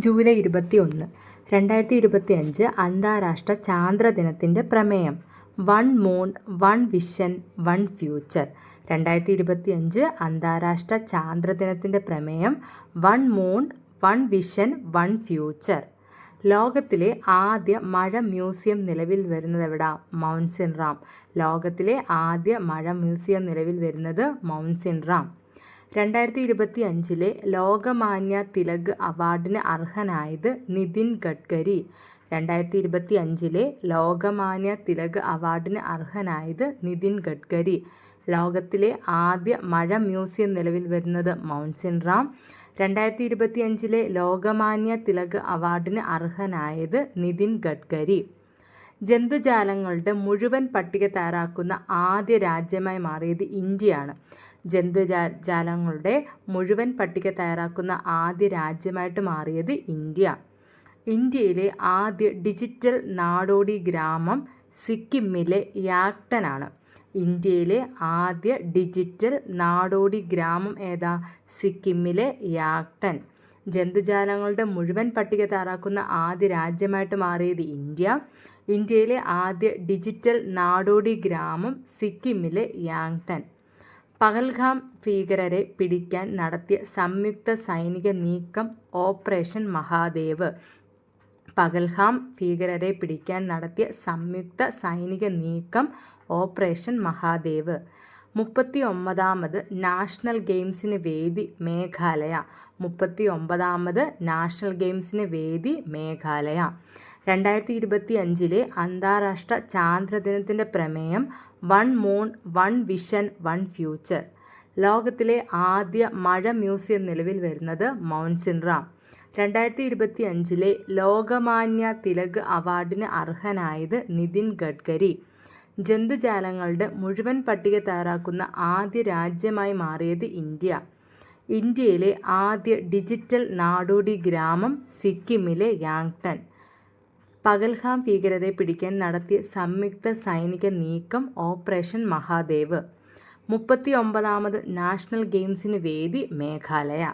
July 21, 2025 അന്താരാഷ്ട്ര ചാന്ദ്ര ദിനത്തിൻ്റെ പ്രമേയം one moon, one vision, one future. 2025 അന്താരാഷ്ട്ര ചാന്ദ്ര ദിനത്തിൻ്റെ പ്രമേയം one moon, one vision, one future. ലോകത്തിലെ ആദ്യ മഴ മ്യൂസിയം നിലവിൽ വരുന്നതെവിടാ? മൗണ്ട് സിൻറാം. ലോകത്തിലെ ആദ്യ മഴ മ്യൂസിയം നിലവിൽ വരുന്നത് മൗണ്ട് സിൻറാം. 2025 ലോകമാന്യ തിലക് അവാർഡിന് അർഹനായത് നിതിൻ ഗഡ്കരി. 2025 ലോകമാന്യ തിലക് അവാർഡിന് അർഹനായത് നിതിൻ ഗഡ്കരി. ലോകത്തിലെ ആദ്യ മഴ മ്യൂസിയം നിലവിൽ വരുന്നത് മൗണ്ട് സിൻറാം. 2025 ലോകമാന്യ തിലക് അവാർഡിന് അർഹനായത് നിതിൻ ഗഡ്കരി. ജന്തുജാലങ്ങളുടെ മുഴുവൻ പട്ടിക തയ്യാറാക്കുന്ന ആദ്യ രാജ്യമായി മാറിയത് ഇന്ത്യയാണ്. ജന്തുജാലങ്ങളുടെ മുഴുവൻ പട്ടിക തയ്യാറാക്കുന്ന ആദ്യ രാജ്യമായിട്ട് മാറിയത് ഇന്ത്യ. ഇന്ത്യയിലെ ആദ്യ ഡിജിറ്റൽ നാടോടി ഗ്രാമം സിക്കിമിലെ യാക്ടനാണ്. ഇന്ത്യയിലെ ആദ്യ ഡിജിറ്റൽ നാടോടി ഗ്രാമം ഏതാ? സിക്കിമിലെ യാക്ടൻ. ജന്തുജാലങ്ങളുടെ മുഴുവൻ പട്ടിക തയ്യാറാക്കുന്ന ആദ്യ രാജ്യമായിട്ട് മാറിയത് ഇന്ത്യ. ഇന്ത്യയിലെ ആദ്യ ഡിജിറ്റൽ നാടോടി ഗ്രാമം സിക്കിമിലെ യാക്ടൻ. പഹൽഗാം ഭീകരരെ പിടിക്കാൻ നടത്തിയ സംയുക്ത സൈനിക നീക്കം ഓപ്പറേഷൻ മഹാദേവ്. പഹൽഗാം ഭീകരരെ പിടിക്കാൻ നടത്തിയ സംയുക്ത സൈനിക നീക്കം ഓപ്പറേഷൻ മഹാദേവ്. 39ാമത് നാഷണൽ ഗെയിംസിന് വേദി മേഘാലയ. 39ാമത് നാഷണൽ ഗെയിംസിന് വേദി മേഘാലയ. 2025 അന്താരാഷ്ട്ര ചാന്ദ്ര ദിനത്തിൻ്റെ പ്രമേയം one moon, one vision, one future. ലോകത്തിലെ ആദ്യ മഴ മ്യൂസിയം നിലവിൽ വരുന്നത് മൗണ്ട് സിൻറാം. 2025 ലോകമാന്യ തിലക് അവാർഡിന് അർഹനായത് നിതിൻ ഗഡ്കരി. ജന്തുജാലങ്ങളുടെ മുഴുവൻ പട്ടിക തയ്യാറാക്കുന്ന ആദ്യ രാജ്യമായി മാറിയത് ഇന്ത്യ. ഇന്ത്യയിലെ ആദ്യ ഡിജിറ്റൽ നാടോടി ഗ്രാമം സിക്കിമിലെ യാക്ടൻ. പഹൽഗാം ഭീകരരെ പിടിക്കാൻ നടത്തിയ സംയുക്ത സൈനിക നീക്കം ഓപ്പറേഷൻ മഹാദേവ്. 39ാമത് നാഷണൽ ഗെയിംസിന് വേദി മേഘാലയ.